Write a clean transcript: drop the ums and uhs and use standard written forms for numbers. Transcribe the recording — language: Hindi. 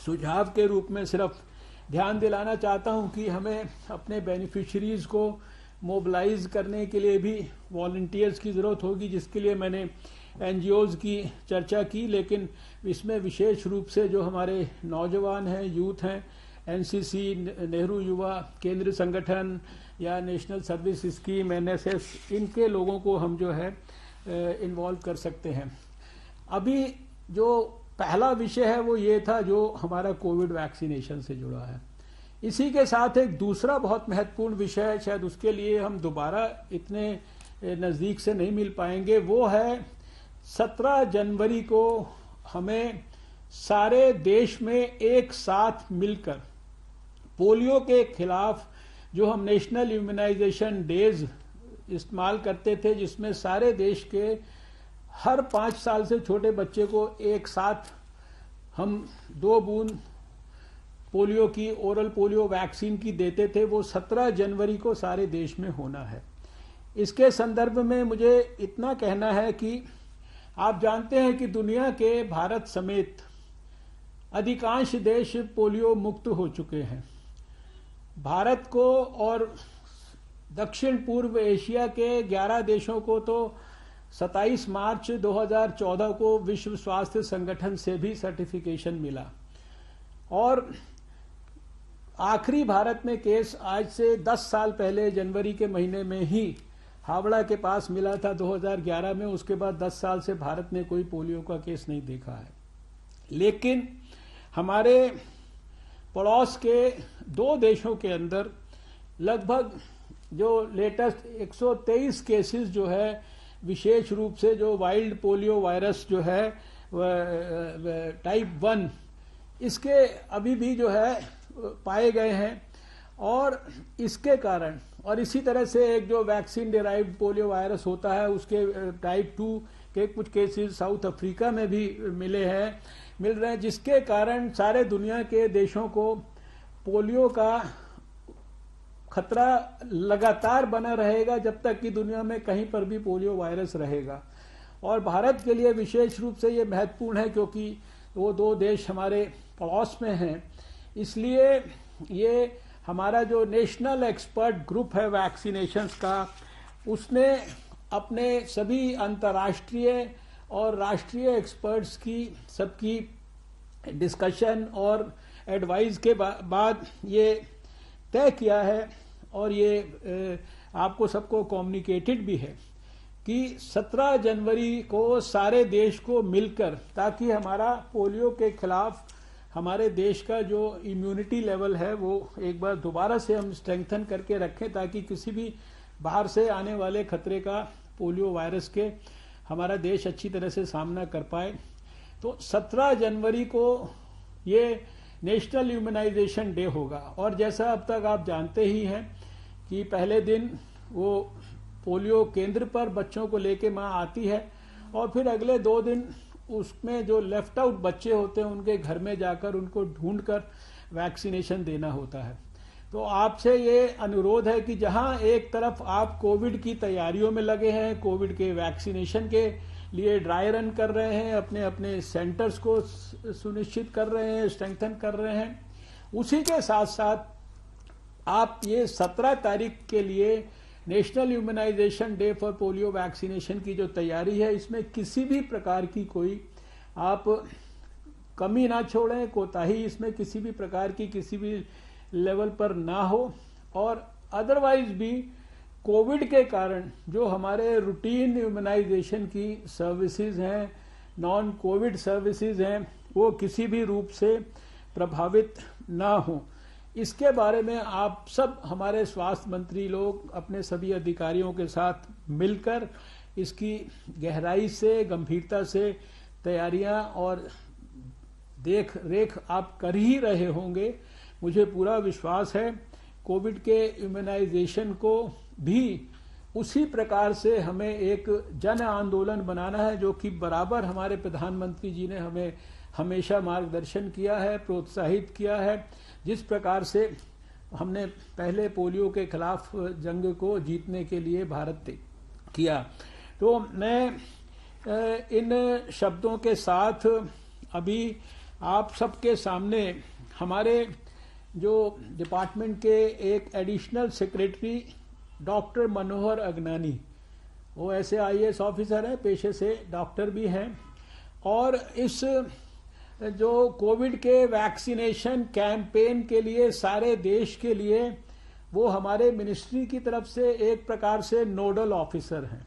सुझाव के रूप में सिर्फ ध्यान दिलाना चाहता हूं कि हमें अपने बेनिफिशरीज को मोबिलाइज करने के लिए भी वॉलंटियर्स की ज़रूरत होगी, जिसके लिए मैंने एनजीओज़ की चर्चा की, लेकिन इसमें विशेष रूप से जो हमारे नौजवान हैं, यूथ हैं, एनसीसी, नेहरू युवा केंद्र संगठन या नेशनल सर्विस स्कीम, एनएसएस, इनके लोगों को हम जो है इन्वॉल्व कर सकते हैं। अभी जो पहला विषय है वो ये था जो हमारा कोविड वैक्सीनेशन से जुड़ा है। इसी के साथ एक दूसरा बहुत महत्वपूर्ण विषय है, शायद उसके लिए हम दोबारा इतने नज़दीक से नहीं मिल पाएंगे, वो है 17 जनवरी को हमें सारे देश में एक साथ मिलकर पोलियो के खिलाफ जो हम नेशनल इम्यूनाइजेशन डेज इस्तेमाल करते थे, जिसमें सारे देश के हर 5 साल से छोटे बच्चे को एक साथ हम 2 बूंद पोलियो की, ओरल पोलियो वैक्सीन की देते थे, वो 17 जनवरी को सारे देश में होना है। इसके संदर्भ में मुझे इतना कहना है कि आप जानते हैं कि दुनिया के भारत समेत अधिकांश देश पोलियो मुक्त हो चुके हैं। भारत को और दक्षिण पूर्व एशिया के 11 देशों को तो 27 मार्च 2014 को विश्व स्वास्थ्य संगठन से भी सर्टिफिकेशन मिला, और आखिरी भारत में केस आज से 10 साल पहले जनवरी के महीने में ही हावड़ा के पास मिला था 2011 में। उसके बाद 10 साल से भारत ने कोई पोलियो का केस नहीं देखा है। लेकिन हमारे पड़ोस के 2 देशों के अंदर लगभग जो लेटेस्ट 123 केसेस जो है, विशेष रूप से जो वाइल्ड पोलियो वायरस जो है टाइप 1, इसके अभी भी जो है पाए गए हैं। और इसके कारण, और इसी तरह से एक जो वैक्सीन डिराइव्ड पोलियो वायरस होता है, उसके टाइप 2 के कुछ केसेस साउथ अफ्रीका में भी मिल रहे हैं, जिसके कारण सारे दुनिया के देशों को पोलियो का खतरा लगातार बना रहेगा जब तक कि दुनिया में कहीं पर भी पोलियो वायरस रहेगा। और भारत के लिए विशेष रूप से ये महत्वपूर्ण है क्योंकि वो 2 देश हमारे पड़ोस में हैं। इसलिए ये हमारा जो नेशनल एक्सपर्ट ग्रुप है वैक्सीनेशंस का, उसने अपने सभी अंतर्राष्ट्रीय और राष्ट्रीय एक्सपर्ट्स की सबकी डिस्कशन और एडवाइस के बाद ये तय किया है, और ये आपको सबको कम्युनिकेटेड भी है कि 17 जनवरी को सारे देश को मिलकर, ताकि हमारा पोलियो के खिलाफ हमारे देश का जो इम्यूनिटी लेवल है वो एक बार दोबारा से हम स्ट्रेंथन करके रखें, ताकि किसी भी बाहर से आने वाले खतरे का, पोलियो वायरस के, हमारा देश अच्छी तरह से सामना कर पाए। तो 17 जनवरी को ये नेशनल इम्यूनाइजेशन डे होगा। और जैसा अब तक आप जानते ही हैं कि पहले दिन वो पोलियो केंद्र पर बच्चों को लेके माँ आती है, और फिर अगले 2 दिन उसमें जो लेफ्ट आउट बच्चे होते हैं उनके घर में जाकर उनको ढूंढकर वैक्सीनेशन देना होता है। तो आपसे ये अनुरोध है कि जहां एक तरफ आप कोविड की तैयारियों में लगे हैं, कोविड के वैक्सीनेशन के लिए ड्राई रन कर रहे हैं, अपने अपने सेंटर्स को सुनिश्चित कर रहे हैं, स्ट्रेंथन कर रहे हैं, उसी के साथ साथ आप ये 17 तारीख के लिए national immunisation day for polio vaccination की जो तैयारी है, इसमें किसी भी प्रकार की कोई आप कमी ना छोड़ें, कोताही इसमें किसी भी प्रकार की किसी भी लेवल पर ना हो। और अदरवाइज भी कोविड के कारण जो हमारे रूटीन इम्यूनाइजेशन की सर्विसेज हैं, नॉन कोविड सर्विसेज हैं, वो किसी भी रूप से प्रभावित ना हो, इसके बारे में आप सब हमारे स्वास्थ्य मंत्री लोग अपने सभी अधिकारियों के साथ मिलकर इसकी गहराई से, गंभीरता से तैयारियां और देख रेख आप कर ही रहे होंगे। मुझे पूरा विश्वास है कोविड के इम्यूनाइजेशन को भी उसी प्रकार से हमें एक जन आंदोलन बनाना है, जो कि बराबर हमारे प्रधानमंत्री जी ने हमें हमेशा मार्गदर्शन किया है, प्रोत्साहित किया है। जिस प्रकार से हमने पहले पोलियो के खिलाफ जंग को जीतने के लिए भारत किया। तो मैं इन शब्दों के साथ अभी आप सबके सामने हमारे जो डिपार्टमेंट के एक additional secretary doctor Manohar Agnani, वो ऐसे आईएएस ऑफिसर हैं, पेशे से डॉक्टर भी हैं, और इस जो कोविड के वैक्सीनेशन कैंपेन के लिए सारे देश के लिए वो हमारे मिनिस्ट्री की तरफ से एक प्रकार से नोडल ऑफिसर हैं।